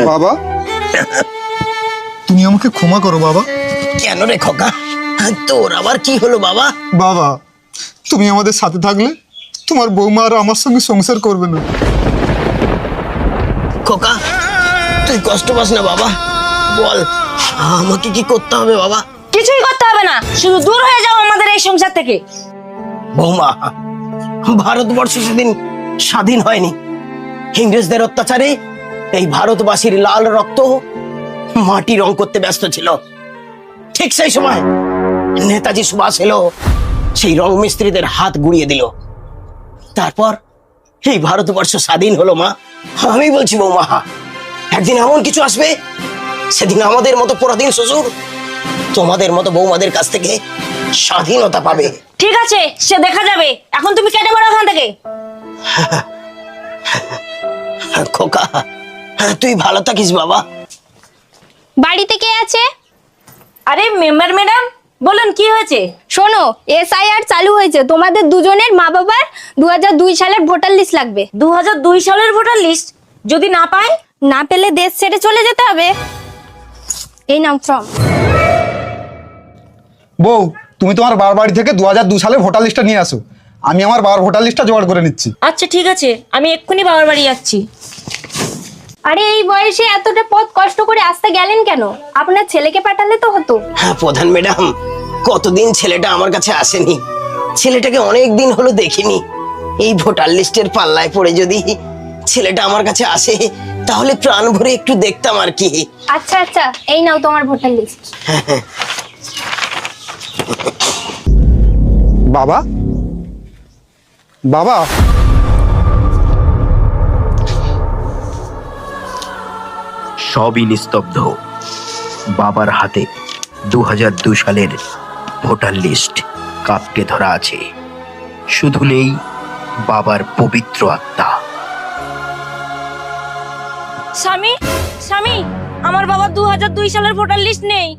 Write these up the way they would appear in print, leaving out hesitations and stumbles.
বাবা, তুমি আমাকে ক্ষমা করো বাবা। কেন রে খোকা, তোর আবার কি হলো বাবা? বাবা, তুমি আমাদের সাথে থাকলে তোমার বৌমা আর আমার সঙ্গে সংসার করবে না। খোকা, তুই কষ্ট পাস না বাবা, বল আমাকে কি করতে হবে বাবা? কিছুই করতে হবে না, শুধু দূর হয়ে যাও আমাদের এই সংসার থেকে। বৌমা, ভারতবর্ষ সেদিন স্বাধীন হয়নি। ইংরেজদের অত্যাচারে এই ভারতবাসীর লাল রক্ত মাটি রং করতে ব্যস্ত ছিল। ঠিক সেই সময় নেতাজি সুভাষ এলো, সেই রং মিস্ত্রিদের হাত গুড়িয়ে দিল। তারপর এই ভারতবর্ষ স্বাধীন হলো মা। আমি বলছি বৌমা, একদিন এমন কিছু আসবে, সেদিন আমাদের মতো পরাধীন শ্বশুর তোমাদের মতো বৌমাদের কাছ থেকে স্বাধীনতা পাবে। ঠিক আছে, সে দেখা যাবে। এখন তুমি কেটে পড়ো ওখান থেকে। খোকা, তুই ভালো থাকিস বাবা। বাড়িতে কে আছে? আরে মেম্বার ম্যাডাম, বলুন কি হয়েছে? শোনো, SIR চালু হয়েছে, তোমাদের দুজনের মা বাবার 2002 সালের ভোটার লিস্ট লাগবে। 2002 সালের ভোটার লিস্ট যদি না পাই? না পেলে দেশ ছেড়ে চলে যেতে হবে। এই নাও ফর্ম। বউ, তুমি তোমার বার বাড়ি থেকে 2002 সালের ভোটার লিস্টটা নিয়ে আসো। আমি আমার বার ভোটার লিস্টটা জোগাড় করে নিচ্ছি। আচ্ছা ঠিক আছে, আমি এক্ষুনি বাবার বাড়ি যাচ্ছি। আরে এই বয়সে এতটা পথ কষ্ট করে আসতে গেলেন কেন? আপনার ছেলেকে পাঠালে তো হতো। হ্যাঁ প্রধান ম্যাডাম, কতদিন ছেলেটা আমার কাছে আসেনি, ছেলেটাকে অনেক দিন হলো দেখিনি। এই ভোটার লিস্টের পাল্লায় পড়ে যদি ছেলেটা আমার কাছে আসে, তাহলে প্রাণ ভরে একটু দেখতাম আর কি। আচ্ছা আচ্ছা, এই নাও তোমার ভোটার লিস্ট। বাবা, বাবা, সবই নিস্তব্ধ। বাবার হাতে 2002 সালের ভোটার লিস্ট কাঁপতে ধরা আছে। শুধু নেই বাবার পবিত্র আত্মা। স্বামী, স্বামী, আমার বাবার 2002 সালের ভোটার লিস্ট নেই।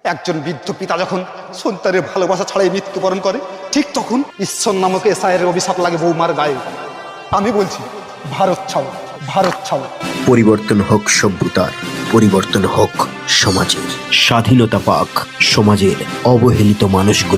একজন বৃদ্ধ পিতা যখন সন্তানের ভালোবাসা ছাড়াই মৃত্যুবরণ করে, ঠিক তখন ঈশ্বর নামক SIR এর অভিশাপ লাগে বৌমার গায়ে। আমি বলছি, ভারত ছাড়ো, ভারত ছাড়ো। পরিবর্তন হোক সভ্যতার, পরিবর্তন হোক সমাজের। স্বাধীনতা পাক সমাজের অবহেলিত মানুষগুলো।